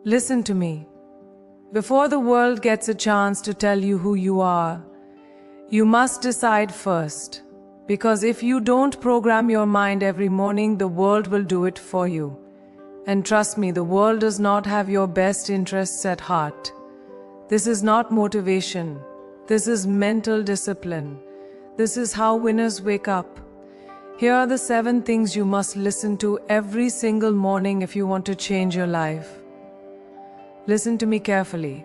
Listen to me. Before the world gets a chance to tell you who you are, you must decide first. Because if you don't program your mind every morning, the world will do it for you. And trust me, the world does not have your best interests at heart. This is not motivation. This is mental discipline. This is how winners wake up. Here are the 7 things you must listen to every single morning if you want to change your life. Listen to me carefully.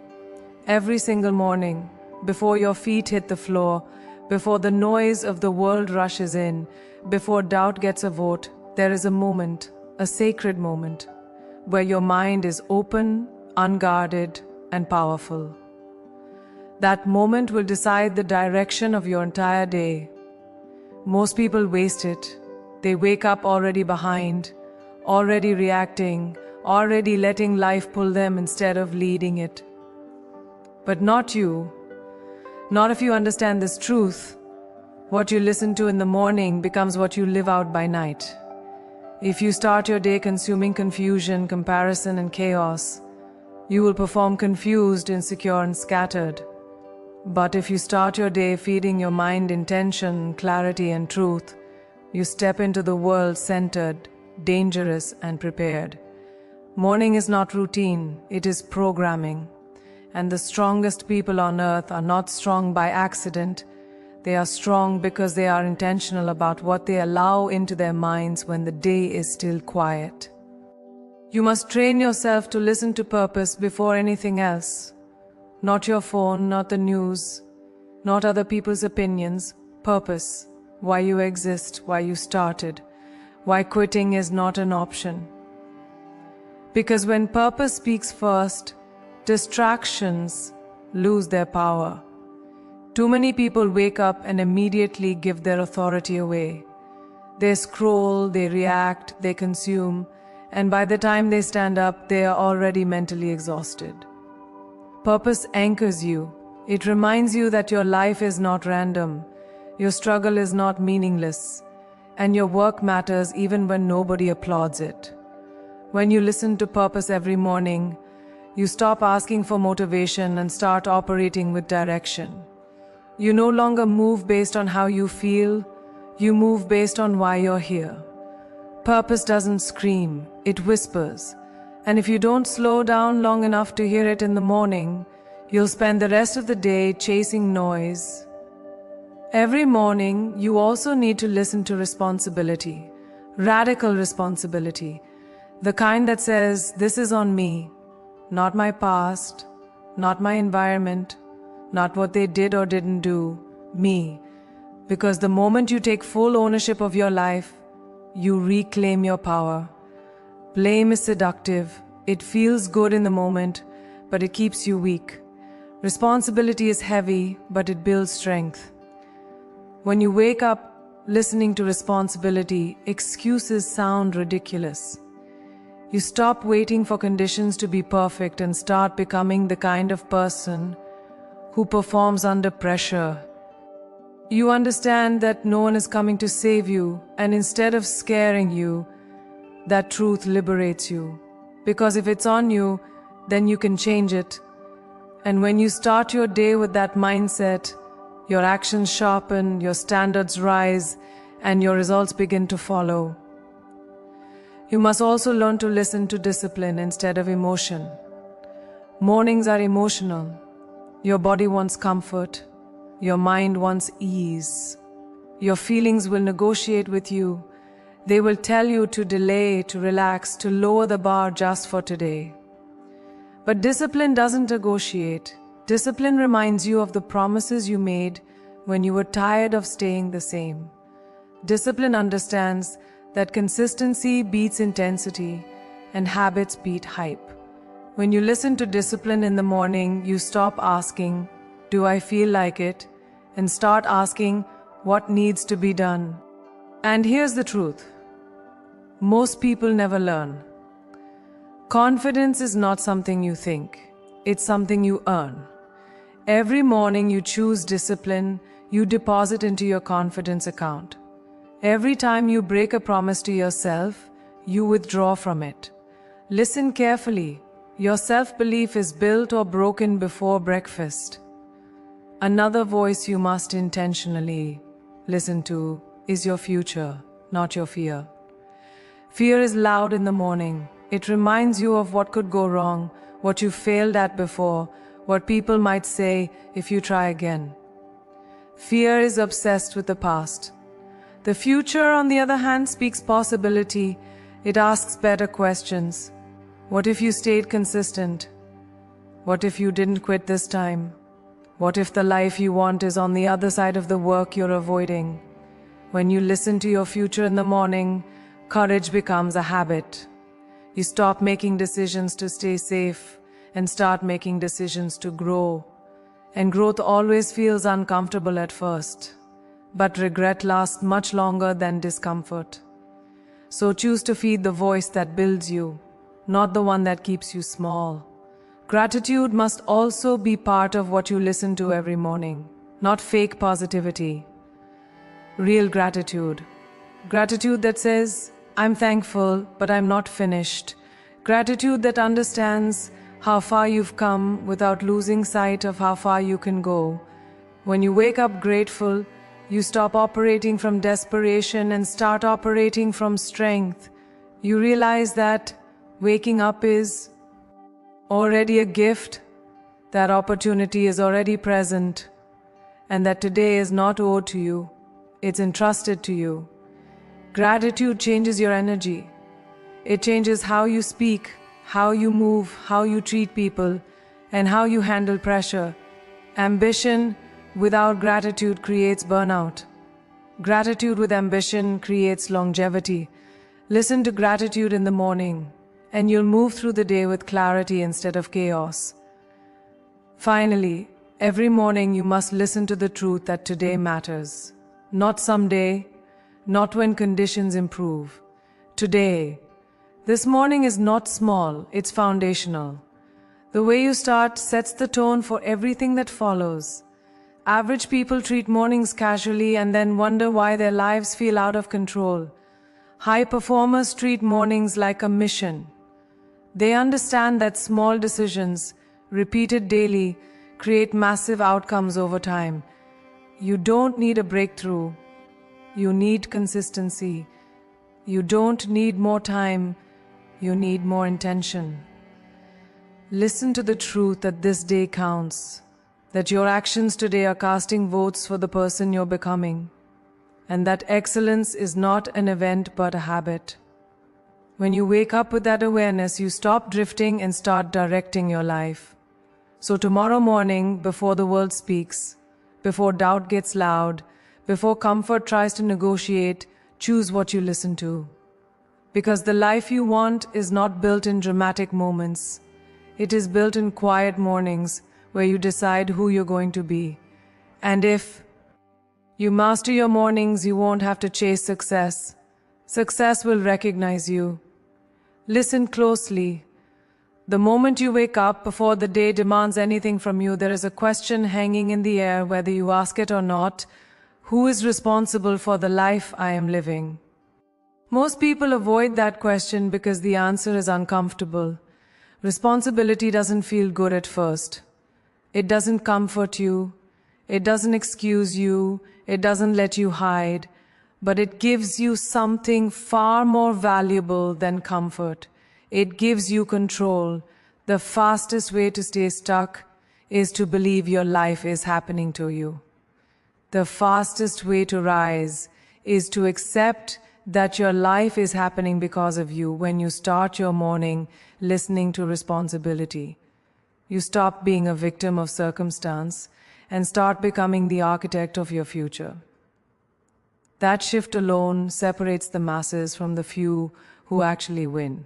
Every single morning, before your feet hit the floor, before the noise of the world rushes in, before doubt gets a vote, there is a moment, a sacred moment, where your mind is open, unguarded, and powerful. That moment will decide the direction of your entire day. Most people waste it. They wake up already behind, already reacting, already letting life pull them instead of leading it. But not you. Not if you understand this truth. What you listen to in the morning becomes what you live out by night. If you start your day consuming confusion, comparison, and chaos, you will perform confused, insecure, and scattered. But if you start your day feeding your mind intention, clarity, and truth, you step into the world centered, dangerous, and prepared. Morning is not routine, it is programming. And the strongest people on earth are not strong by accident. They are strong because they are intentional about what they allow into their minds when the day is still quiet. You must train yourself to listen to purpose before anything else. Not your phone, not the news, not other people's opinions. Purpose. Why you exist, why you started, why quitting is not an option. Because when purpose speaks first, distractions lose their power. Too many people wake up and immediately give their authority away. They scroll, they react, they consume, and by the time they stand up, they are already mentally exhausted. Purpose anchors you. It reminds you that your life is not random, your struggle is not meaningless, and your work matters even when nobody applauds it. When you listen to purpose every morning, you stop asking for motivation and start operating with direction. You no longer move based on how you feel, you move based on why you're here. Purpose doesn't scream, it whispers. And if you don't slow down long enough to hear it in the morning, you'll spend the rest of the day chasing noise. Every morning, you also need to listen to responsibility, radical responsibility, the kind that says, this is on me, not my past, not my environment, not what they did or didn't do, me. Because the moment you take full ownership of your life, you reclaim your power. Blame is seductive. It feels good in the moment, but it keeps you weak. Responsibility is heavy, but it builds strength. When you wake up listening to responsibility, excuses sound ridiculous. You stop waiting for conditions to be perfect and start becoming the kind of person who performs under pressure. You understand that no one is coming to save you, and instead of scaring you, that truth liberates you. Because if it's on you, then you can change it. And when you start your day with that mindset, your actions sharpen, your standards rise, and your results begin to follow. You must also learn to listen to discipline instead of emotion. Mornings are emotional. Your body wants comfort. Your mind wants ease. Your feelings will negotiate with you. They will tell you to delay, to relax, to lower the bar just for today. But discipline doesn't negotiate. Discipline reminds you of the promises you made when you were tired of staying the same. Discipline understands that consistency beats intensity and habits beat hype. When you listen to discipline in the morning, you stop asking, "Do I feel like it?" and start asking, "What needs to be done?" And here's the truth. Most people never learn. Confidence is not something you think. It's something you earn. Every morning you choose discipline, you deposit into your confidence account. Every time you break a promise to yourself, you withdraw from it. Listen carefully. Your self-belief is built or broken before breakfast. Another voice you must intentionally listen to is your future, not your fear. Fear is loud in the morning. It reminds you of what could go wrong, what you failed at before, what people might say if you try again. Fear is obsessed with the past. The future, on the other hand, speaks possibility. It asks better questions. What if you stayed consistent? What if you didn't quit this time? What if the life you want is on the other side of the work you're avoiding? When you listen to your future in the morning, courage becomes a habit. You stop making decisions to stay safe and start making decisions to grow. And growth always feels uncomfortable at first, but regret lasts much longer than discomfort. So choose to feed the voice that builds you, not the one that keeps you small. Gratitude must also be part of what you listen to every morning, not fake positivity. Real gratitude. Gratitude that says, I'm thankful, but I'm not finished. Gratitude that understands how far you've come without losing sight of how far you can go. When you wake up grateful, you stop operating from desperation and start operating from strength. You realize that waking up is already a gift, that opportunity is already present, and that today is not owed to you, it's entrusted to you. Gratitude changes your energy. It changes how you speak, how you move, how you treat people, and how you handle pressure. Ambition without gratitude creates burnout. Gratitude with ambition creates longevity. Listen to gratitude in the morning, and you'll move through the day with clarity instead of chaos. Finally, every morning you must listen to the truth that today matters. Not someday, not when conditions improve. Today. This morning is not small, it's foundational. The way you start sets the tone for everything that follows. Average people treat mornings casually and then wonder why their lives feel out of control. High performers treat mornings like a mission. They understand that small decisions, repeated daily, create massive outcomes over time. You don't need a breakthrough. You need consistency. You don't need more time. You need more intention. Listen to the truth that this day counts, that your actions today are casting votes for the person you're becoming, and that excellence is not an event but a habit. When you wake up with that awareness, you stop drifting and start directing your life. So tomorrow morning, before the world speaks, before doubt gets loud, before comfort tries to negotiate, choose what you listen to. Because the life you want is not built in dramatic moments. It is built in quiet mornings where you decide who you're going to be. And if you master your mornings, you won't have to chase success. Success will recognize you. Listen closely. The moment you wake up, before the day demands anything from you, there is a question hanging in the air, whether you ask it or not. Who is responsible for the life I am living? Most people avoid that question because the answer is uncomfortable. Responsibility doesn't feel good at first. It doesn't comfort you. It doesn't excuse you. It doesn't let you hide. But it gives you something far more valuable than comfort. It gives you control. The fastest way to stay stuck is to believe your life is happening to you. The fastest way to rise is to accept that your life is happening because of you. When you start your morning listening to responsibility, you stop being a victim of circumstance and start becoming the architect of your future. That shift alone separates the masses from the few who actually win.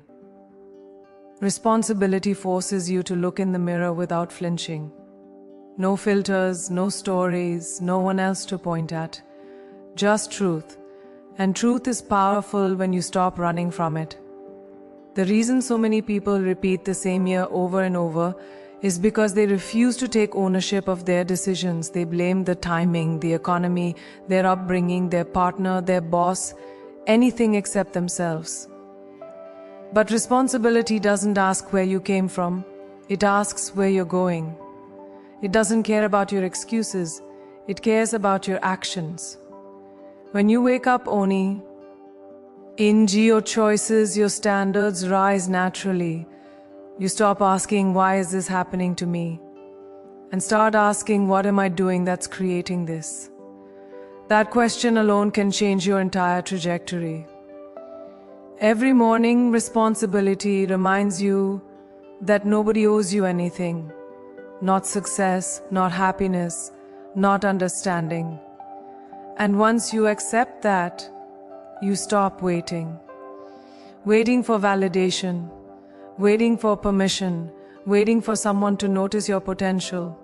Responsibility forces you to look in the mirror without flinching. No filters, no stories, no one else to point at. Just truth. And truth is powerful when you stop running from it. The reason so many people repeat the same year over and over is because they refuse to take ownership of their decisions. They blame the timing, the economy, their upbringing, their partner, their boss, anything except themselves. But responsibility doesn't ask where you came from, it asks where you're going. It doesn't care about your excuses, it cares about your actions. When you wake up owning your choices, your standards rise naturally. You stop asking, why is this happening to me? And start asking, what am I doing that's creating this? That question alone can change your entire trajectory. Every morning, responsibility reminds you that nobody owes you anything. Not success, not happiness, not understanding. And once you accept that, you stop waiting. Waiting for validation, waiting for permission, waiting for someone to notice your potential.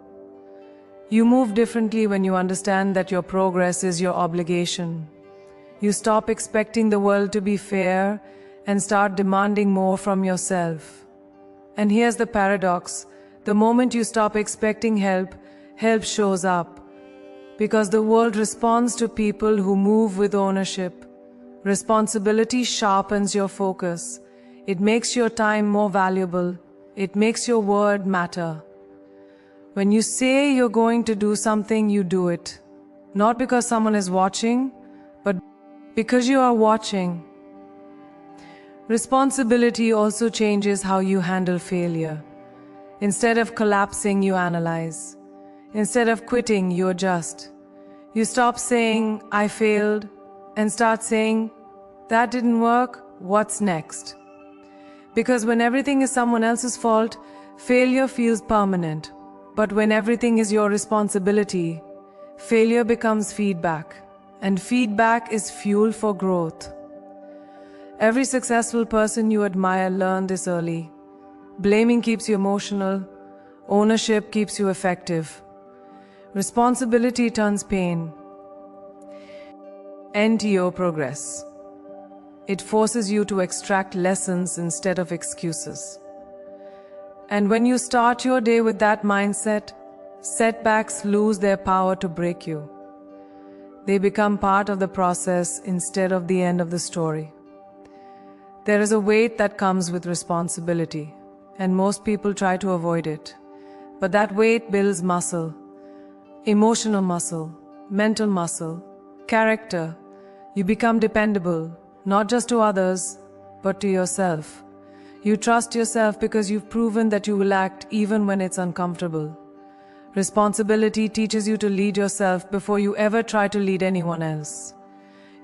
You move differently when you understand that your progress is your obligation. You stop expecting the world to be fair and start demanding more from yourself. And here's the paradox. The moment you stop expecting help, help shows up. Because the world responds to people who move with ownership. Responsibility sharpens your focus. It makes your time more valuable. It makes your word matter. When you say you're going to do something, you do it. Not because someone is watching, but because you are watching. Responsibility also changes how you handle failure. Instead of collapsing, you analyze. Instead of quitting, you adjust. You stop saying, I failed, and start saying, that didn't work, what's next? Because when everything is someone else's fault, failure feels permanent. But when everything is your responsibility, failure becomes feedback. And feedback is fuel for growth. Every successful person you admire learned this early. Blaming keeps you emotional. Ownership keeps you effective. Responsibility turns pain into your progress. It forces you to extract lessons instead of excuses. And when you start your day with that mindset, setbacks lose their power to break you. They become part of the process instead of the end of the story. There is a weight that comes with responsibility, and most people try to avoid it. But that weight builds muscle, emotional muscle, mental muscle, character. You become dependable, not just to others, but to yourself. You trust yourself because you've proven that you will act even when it's uncomfortable. Responsibility teaches you to lead yourself before you ever try to lead anyone else.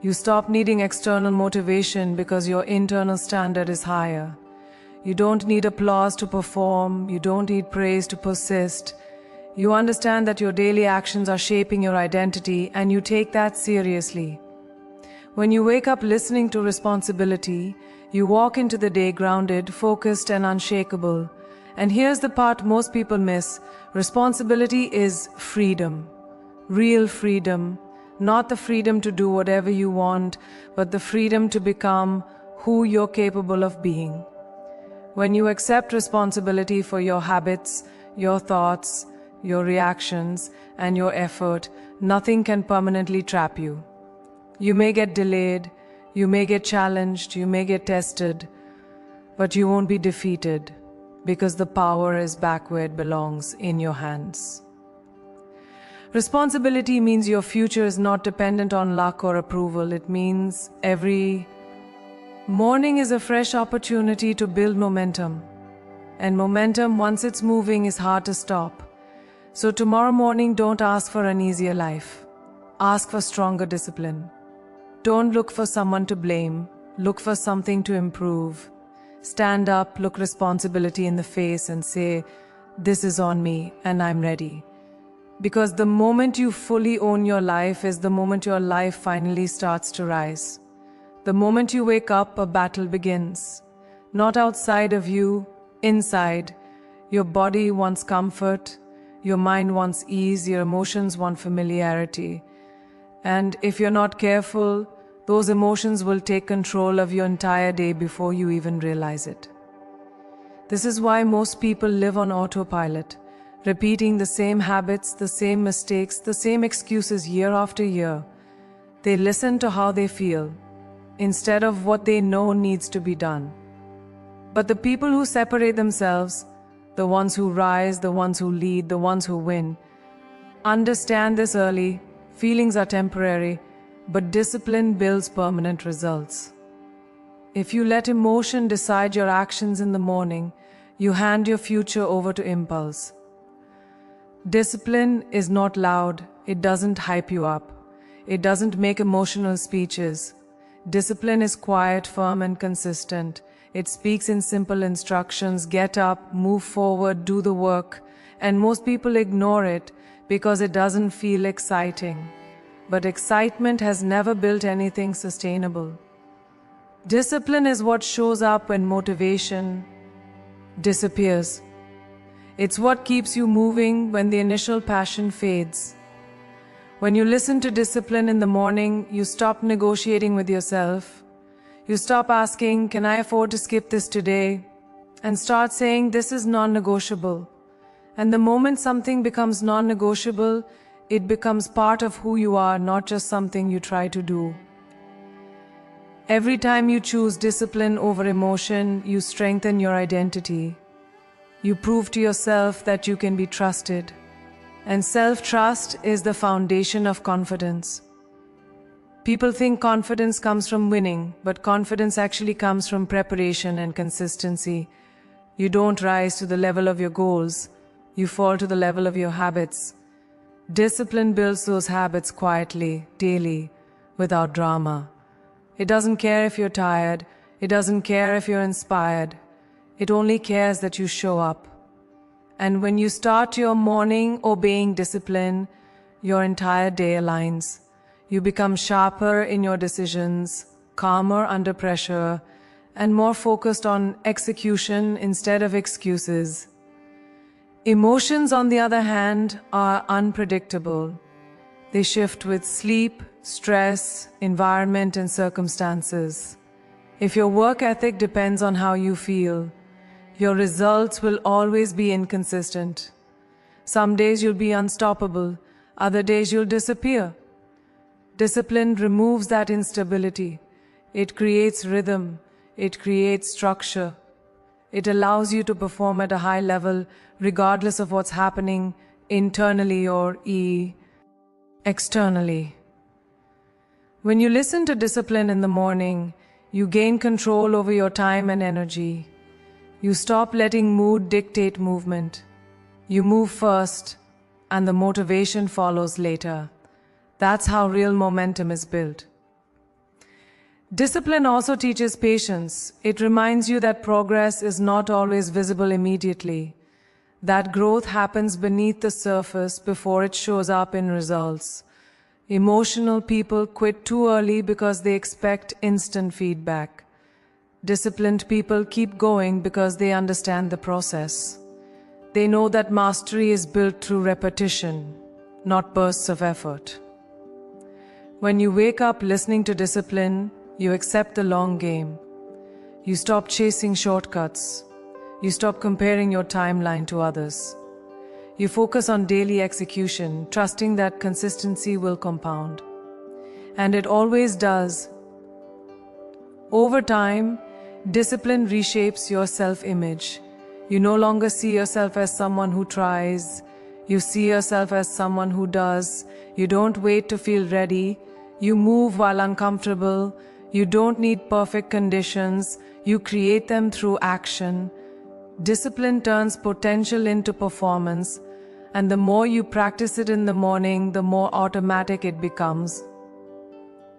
You stop needing external motivation because your internal standard is higher. You don't need applause to perform. You don't need praise to persist. You understand that your daily actions are shaping your identity, and you take that seriously. When you wake up listening to responsibility, you walk into the day grounded, focused, and unshakable. And here's the part most people miss. Responsibility is freedom. Real freedom. Not the freedom to do whatever you want, but the freedom to become who you're capable of being. When you accept responsibility for your habits, your thoughts, your reactions, and your effort, nothing can permanently trap you. You may get delayed, you may get challenged, you may get tested, but you won't be defeated because the power is back where it belongs, in your hands. Responsibility means your future is not dependent on luck or approval. It means every morning is a fresh opportunity to build momentum. And momentum, once it's moving, is hard to stop. So tomorrow morning, don't ask for an easier life. Ask for stronger discipline. Don't look for someone to blame. Look for something to improve. Stand up, look responsibility in the face and say, this is on me and I'm ready. Because the moment you fully own your life is the moment your life finally starts to rise. The moment you wake up, a battle begins. Not outside of you, inside. Your body wants comfort, your mind wants ease, your emotions want familiarity. And if you're not careful, those emotions will take control of your entire day before you even realize it. This is why most people live on autopilot, repeating the same habits, the same mistakes, the same excuses year after year. They listen to how they feel, instead of what they know needs to be done. But the people who separate themselves, the ones who rise, the ones who lead, the ones who win, understand this early. Feelings are temporary, but discipline builds permanent results. If you let emotion decide your actions in the morning, you hand your future over to impulse. Discipline is not loud. It doesn't hype you up. It doesn't make emotional speeches. Discipline is quiet, firm, and consistent. It speaks in simple instructions: get up, move forward, do the work. And most people ignore it because it doesn't feel exciting. But excitement has never built anything sustainable. Discipline is what shows up when motivation disappears. It's what keeps you moving when the initial passion fades. When you listen to discipline in the morning, you stop negotiating with yourself. You stop asking, can I afford to skip this today? And start saying, this is non-negotiable. And the moment something becomes non-negotiable, it becomes part of who you are, not just something you try to do. Every time you choose discipline over emotion, you strengthen your identity. You prove to yourself that you can be trusted. And self-trust is the foundation of confidence. People think confidence comes from winning, but confidence actually comes from preparation and consistency. You don't rise to the level of your goals. You fall to the level of your habits. Discipline builds those habits quietly, daily, without drama. It doesn't care if you're tired. It doesn't care if you're inspired. It only cares that you show up. And when you start your morning obeying discipline, your entire day aligns. You become sharper in your decisions, calmer under pressure, and more focused on execution instead of excuses. Emotions, on the other hand, are unpredictable. They shift with sleep, stress, environment, and circumstances. If your work ethic depends on how you feel, your results will always be inconsistent. Some days you'll be unstoppable, other days you'll disappear. Discipline removes that instability. It creates rhythm. It creates structure. It allows you to perform at a high level regardless of what's happening internally or externally. When you listen to discipline in the morning, you gain control over your time and energy. You stop letting mood dictate movement. You move first, and the motivation follows later. That's how real momentum is built. Discipline also teaches patience. It reminds you that progress is not always visible immediately. That growth happens beneath the surface before it shows up in results. Emotional people quit too early because they expect instant feedback. Disciplined people keep going because they understand the process. They know that mastery is built through repetition, not bursts of effort. When you wake up listening to discipline, you accept the long game. You stop chasing shortcuts. You stop comparing your timeline to others. You focus on daily execution, trusting that consistency will compound. And it always does. Over time, discipline reshapes your self-image. You no longer see yourself as someone who tries. You see yourself as someone who does. You don't wait to feel ready. You move while uncomfortable. You don't need perfect conditions. You create them through action. Discipline turns potential into performance, and the more you practice it in the morning, the more automatic it becomes.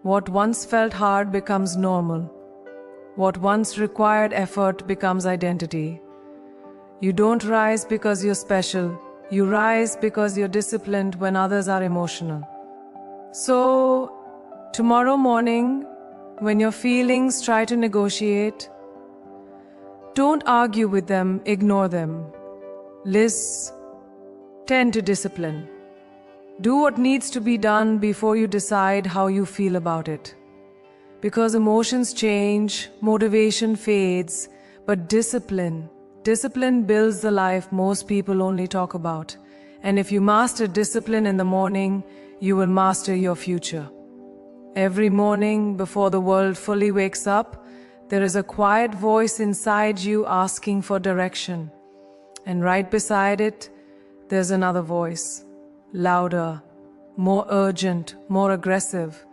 What once felt hard becomes normal. What once required effort becomes identity. You don't rise because you're special. You rise because you're disciplined when others are emotional. So, tomorrow morning, when your feelings try to negotiate, don't argue with them, ignore them. Tend to discipline. Do what needs to be done before you decide how you feel about it. Because emotions change, motivation fades, but discipline builds the life most people only talk about. And if you master discipline in the morning, you will master your future. Every morning, before the world fully wakes up, There is a quiet voice inside you asking for direction. And right beside it, there's another voice, louder, more urgent, more aggressive.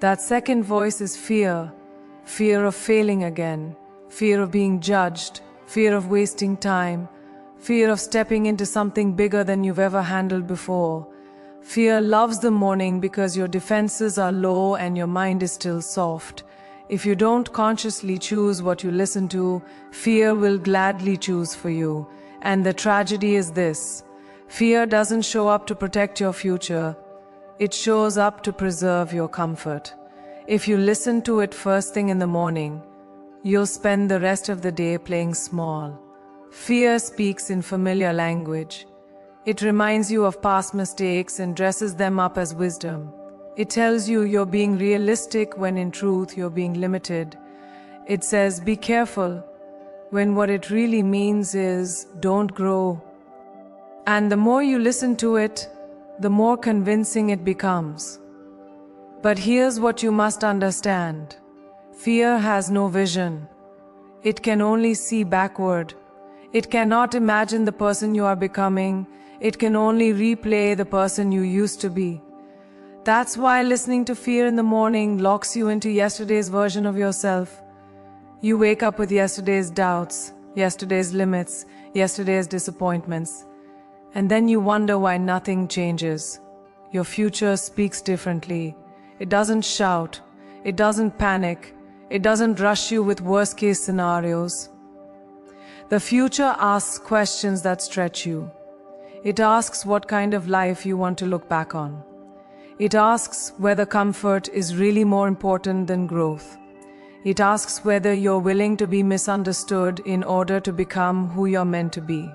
That second voice is fear. Fear of failing again, fear of being judged, fear of wasting time, fear of stepping into something bigger than you've ever handled before. Fear loves the morning because your defenses are low and your mind is still soft. If you don't consciously choose what you listen to, fear will gladly choose for you. And the tragedy is this: fear doesn't show up to protect your future, it shows up to preserve your comfort. If you listen to it first thing in the morning, you'll spend the rest of the day playing small. Fear speaks in familiar language. It reminds you of past mistakes and dresses them up as wisdom. It tells you you're being realistic when in truth you're being limited. It says, be careful, when what it really means is, don't grow. And the more you listen to it, the more convincing it becomes. But here's what you must understand. Fear has no vision. It can only see backward. It cannot imagine the person you are becoming. It can only replay the person you used to be. That's why listening to fear in the morning locks you into yesterday's version of yourself. You wake up with yesterday's doubts, yesterday's limits, yesterday's disappointments. And then you wonder why nothing changes. Your future speaks differently. It doesn't shout. It doesn't panic. It doesn't rush you with worst-case scenarios. The future asks questions that stretch you. It asks what kind of life you want to look back on. It asks whether comfort is really more important than growth. It asks whether you're willing to be misunderstood in order to become who you're meant to be.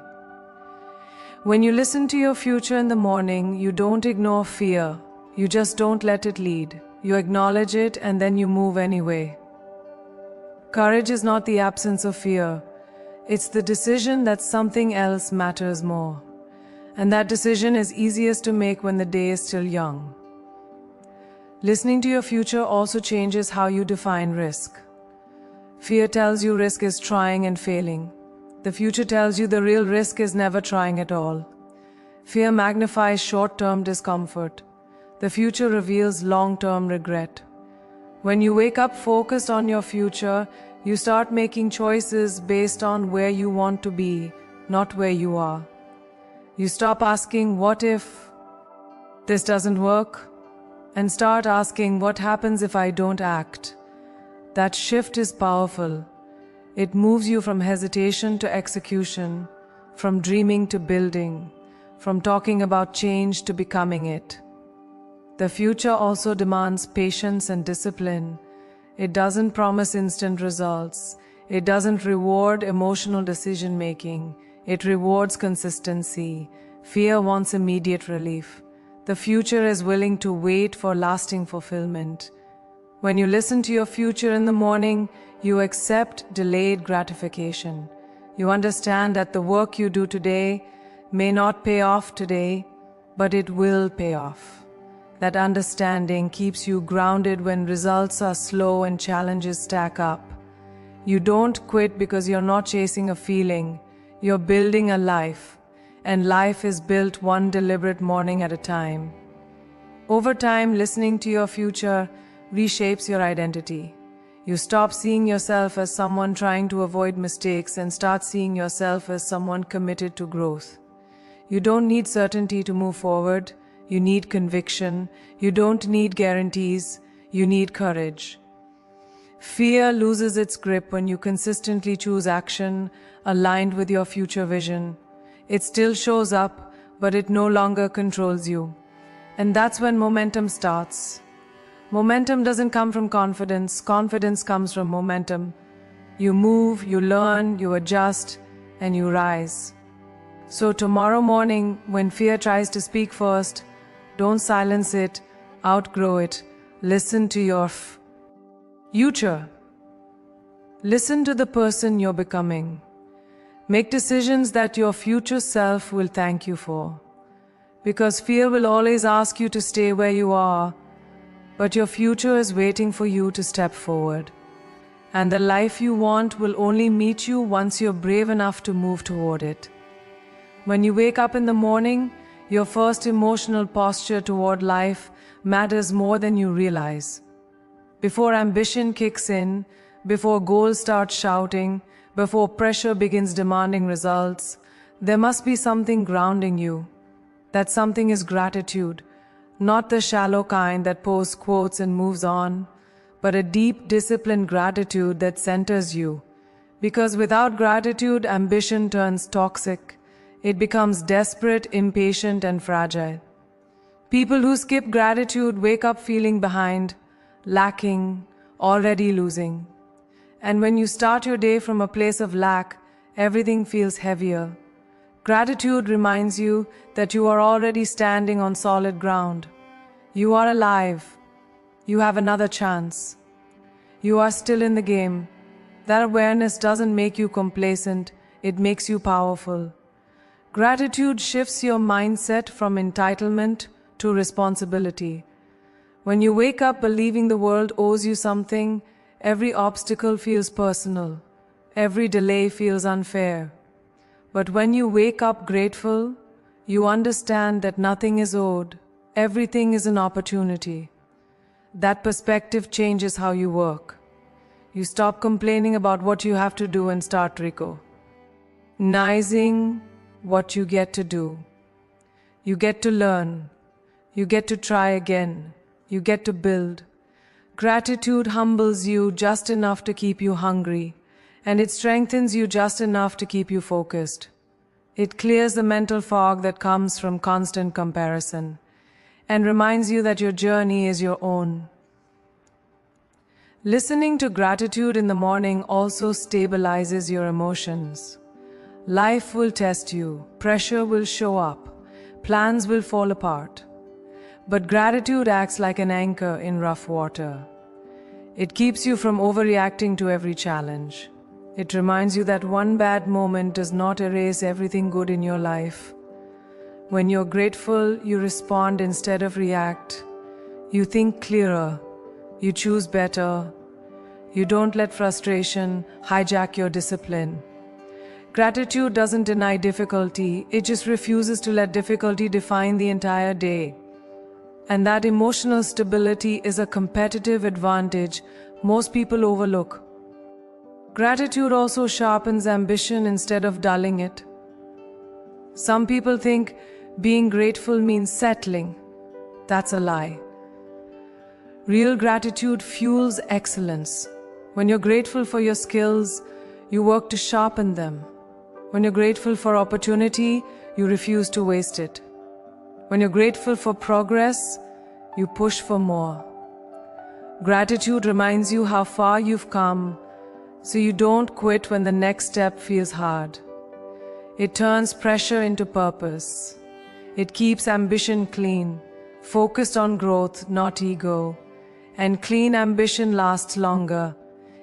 When you listen to your future in the morning, you don't ignore fear. You just don't let it lead. You acknowledge it and then you move anyway. Courage is not the absence of fear. It's the decision that something else matters more. And that decision is easiest to make when the day is still young. Listening to your future also changes how you define risk. Fear tells you risk is trying and failing. The future tells you the real risk is never trying at all. Fear magnifies short-term discomfort. The future reveals long-term regret. When you wake up focused on your future, you start making choices based on where you want to be, not where you are. You stop asking, what if this doesn't work? And start asking, what happens if I don't act? That shift is powerful. It moves you from hesitation to execution, from dreaming to building, from talking about change to becoming it. The future also demands patience and discipline. It doesn't promise instant results. It doesn't reward emotional decision-making. It rewards consistency. Fear wants immediate relief. The future is willing to wait for lasting fulfillment. When you listen to your future in the morning, you accept delayed gratification. You understand that the work you do today may not pay off today, but it will pay off. That understanding keeps you grounded when results are slow and challenges stack up. You don't quit because you're not chasing a feeling. You're building a life, and life is built one deliberate morning at a time. Over time, listening to your future reshapes your identity. You stop seeing yourself as someone trying to avoid mistakes and start seeing yourself as someone committed to growth. You don't need certainty to move forward. You need conviction. You don't need guarantees. You need courage. Fear loses its grip when you consistently choose action aligned with your future vision. It still shows up, but it no longer controls you. And that's when momentum starts. Momentum doesn't come from confidence. Confidence comes from momentum. You move, you learn, you adjust, and you rise. So tomorrow morning, when fear tries to speak first, don't silence it, outgrow it. Listen to your future. Listen to the person you're becoming. Make decisions that your future self will thank you for. Because fear will always ask you to stay where you are, but your future is waiting for you to step forward. And the life you want will only meet you once you're brave enough to move toward it. When you wake up in the morning, your first emotional posture toward life matters more than you realize. Before ambition kicks in, before goals start shouting, before pressure begins demanding results, there must be something grounding you. That something is gratitude, not the shallow kind that posts quotes and moves on, but a deep, disciplined gratitude that centers you. Because without gratitude, ambition turns toxic. It becomes desperate, impatient, and fragile. People who skip gratitude wake up feeling behind, lacking, already losing. And when you start your day from a place of lack, everything feels heavier. Gratitude reminds you that you are already standing on solid ground. You are alive. You have another chance. You are still in the game. That awareness doesn't make you complacent, it makes you powerful. Gratitude shifts your mindset from entitlement to responsibility. When you wake up believing the world owes you something, every obstacle feels personal. Every delay feels unfair. But when you wake up grateful, you understand that nothing is owed. Everything is an opportunity. That perspective changes how you work. You stop complaining about what you have to do and start recognizing what you get to do. You get to learn. You get to try again. You get to build. Gratitude humbles you just enough to keep you hungry, and it strengthens you just enough to keep you focused. It clears the mental fog that comes from constant comparison and reminds you that your journey is your own. Listening to gratitude in the morning also stabilizes your emotions. Life will test you, pressure will show up, plans will fall apart. But gratitude acts like an anchor in rough water. It keeps you from overreacting to every challenge. It reminds you that one bad moment does not erase everything good in your life. When you're grateful, you respond instead of react. You think clearer. You choose better. You don't let frustration hijack your discipline. Gratitude doesn't deny difficulty, it just refuses to let difficulty define the entire day. And that emotional stability is a competitive advantage most people overlook. Gratitude also sharpens ambition instead of dulling it. Some people think being grateful means settling. That's a lie. Real gratitude fuels excellence. When you're grateful for your skills, you work to sharpen them. When you're grateful for opportunity, you refuse to waste it. When you're grateful for progress, you push for more. Gratitude reminds you how far you've come, so you don't quit when the next step feels hard. It turns pressure into purpose. It keeps ambition clean, focused on growth, not ego. And clean ambition lasts longer.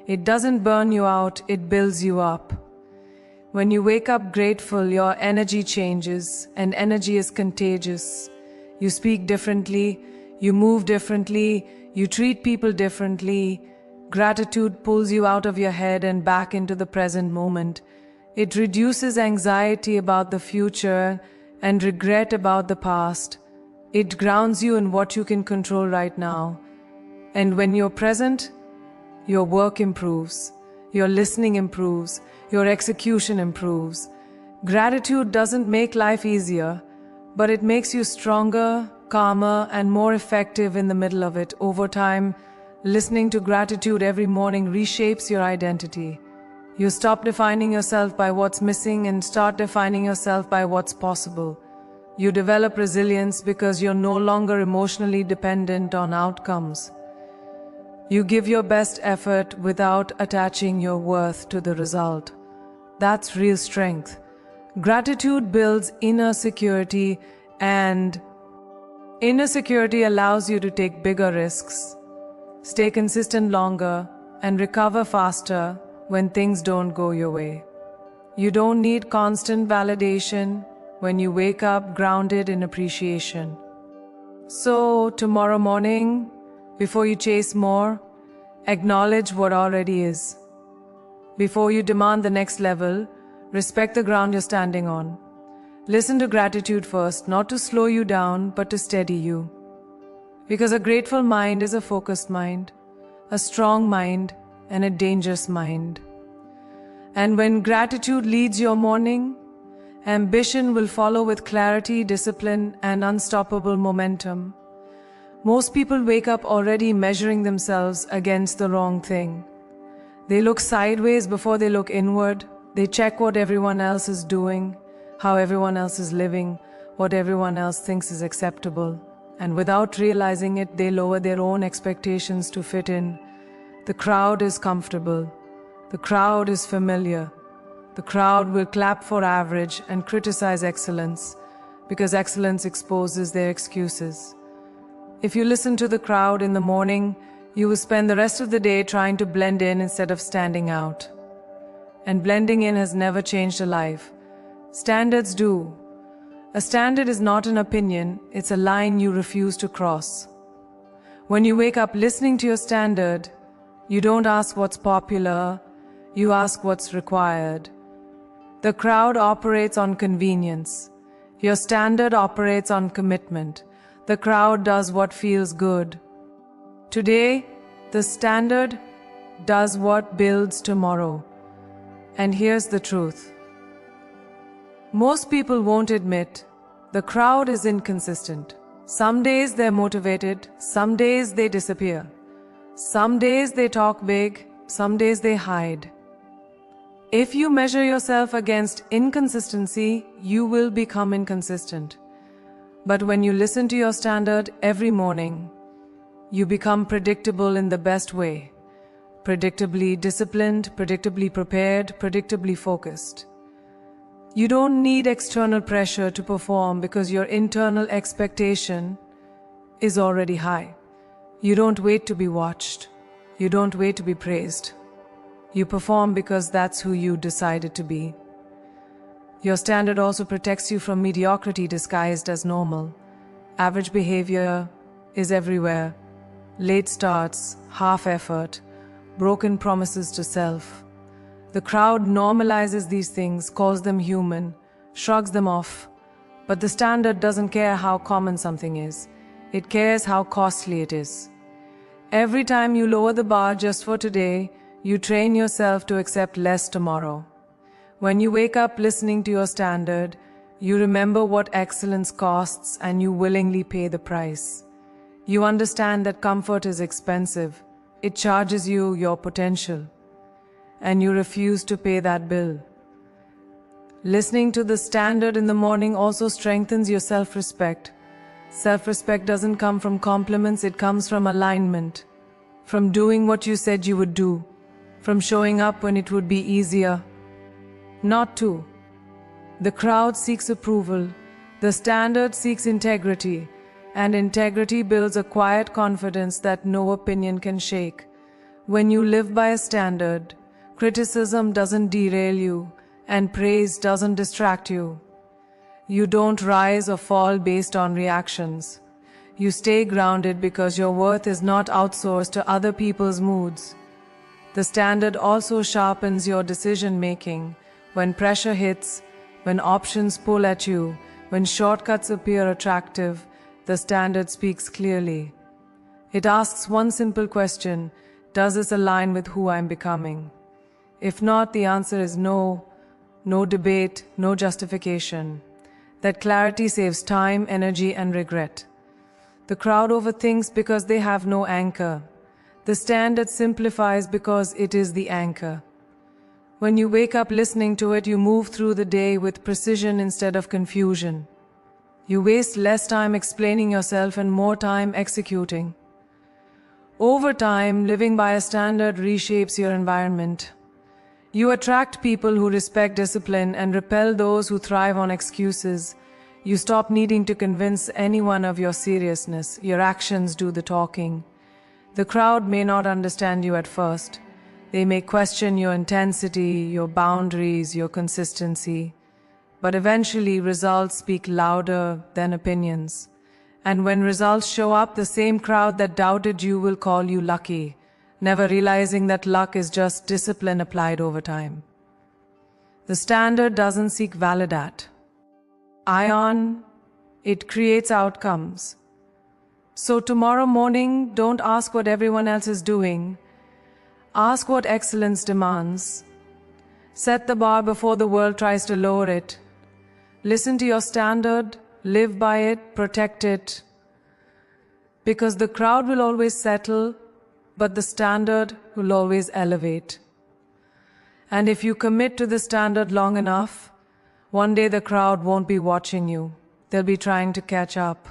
It doesn't burn you out, it builds you up. When you wake up grateful, your energy changes, and energy is contagious. You speak differently, you move differently, you treat people differently. Gratitude pulls you out of your head and back into the present moment. It reduces anxiety about the future and regret about the past. It grounds you in what you can control right now. And when you're present, your work improves, your listening improves, your execution improves. Gratitude doesn't make life easier, but it makes you stronger, calmer, and more effective in the middle of it. Over time, listening to gratitude every morning reshapes your identity. You stop defining yourself by what's missing and start defining yourself by what's possible. You develop resilience because you're no longer emotionally dependent on outcomes. You give your best effort without attaching your worth to the result. That's real strength. Gratitude builds inner security, and inner security allows you to take bigger risks, stay consistent longer, and recover faster when things don't go your way. You don't need constant validation when you wake up grounded in appreciation. So, tomorrow morning, before you chase more, Acknowledge what already is. Before you demand the next level, respect the ground you're standing on. Listen to gratitude first, not to slow you down, but to steady you. Because a grateful mind is a focused mind, a strong mind, and a dangerous mind. And when gratitude leads your morning, ambition will follow with clarity, discipline, and unstoppable momentum. Most people wake up already measuring themselves against the wrong thing. They look sideways before they look inward. They check what everyone else is doing, how everyone else is living, what everyone else thinks is acceptable. And without realizing it, they lower their own expectations to fit in. The crowd is comfortable. The crowd is familiar. The crowd will clap for average and criticize excellence, because excellence exposes their excuses. If you listen to the crowd in the morning, you will spend the rest of the day trying to blend in instead of standing out. And blending in has never changed a life. Standards do. A standard is not an opinion, it's a line you refuse to cross. When you wake up listening to your standard, you don't ask what's popular, you ask what's required. The crowd operates on convenience. Your standard operates on commitment. The crowd does what feels good. Today, the standard does what builds tomorrow. And here's the truth. Most people won't admit the crowd is inconsistent. Some days they're motivated, some days they disappear. Some days they talk big, some days they hide. If you measure yourself against inconsistency, you will become inconsistent. But when you listen to your standard every morning, you become predictable in the best way. Predictably disciplined, predictably prepared, predictably focused. You don't need external pressure to perform because your internal expectation is already high. You don't wait to be watched. You don't wait to be praised. You perform because that's who you decided to be. Your standard also protects you from mediocrity disguised as normal. Average behavior is everywhere. Late starts, half effort, broken promises to self. The crowd normalizes these things, calls them human, shrugs them off. But the standard doesn't care how common something is. It cares how costly it is. Every time you lower the bar just for today, you train yourself to accept less tomorrow. When you wake up listening to your standard, you remember what excellence costs and you willingly pay the price. You understand that comfort is expensive. It charges you your potential. And you refuse to pay that bill. Listening to the standard in the morning also strengthens your self-respect. Self-respect doesn't come from compliments, it comes from alignment. From doing what you said you would do. From showing up when it would be easier not to. The crowd seeks approval. The standard seeks integrity. And integrity builds a quiet confidence that no opinion can shake. When you live by a standard, criticism doesn't derail you, and praise doesn't distract you. You don't rise or fall based on reactions. You stay grounded because your worth is not outsourced to other people's moods. The standard also sharpens your decision-making. When pressure hits, when options pull at you, when shortcuts appear attractive, the standard speaks clearly. It asks one simple question: does this align with who I'm becoming? If not, the answer is no. No debate, no justification. That clarity saves time, energy, and regret. The crowd overthinks because they have no anchor. The standard simplifies because it is the anchor. When you wake up listening to it, you move through the day with precision instead of confusion. You waste less time explaining yourself and more time executing. Over time, living by a standard reshapes your environment. You attract people who respect discipline and repel those who thrive on excuses. You stop needing to convince anyone of your seriousness. Your actions do the talking. The crowd may not understand you at first. They may question your intensity, your boundaries, your consistency. But eventually, results speak louder than opinions. And when results show up, the same crowd that doubted you will call you lucky. never realizing that luck is just discipline applied over time. The standard doesn't seek validate. Ion, it creates outcomes. So tomorrow morning, don't ask what everyone else is doing. Ask what excellence demands. Set the bar before the world tries to lower it. Listen to your standard, live by it, protect it. Because the crowd will always settle, but the standard will always elevate. And if you commit to the standard long enough, one day the crowd won't be watching you. They'll be trying to catch up.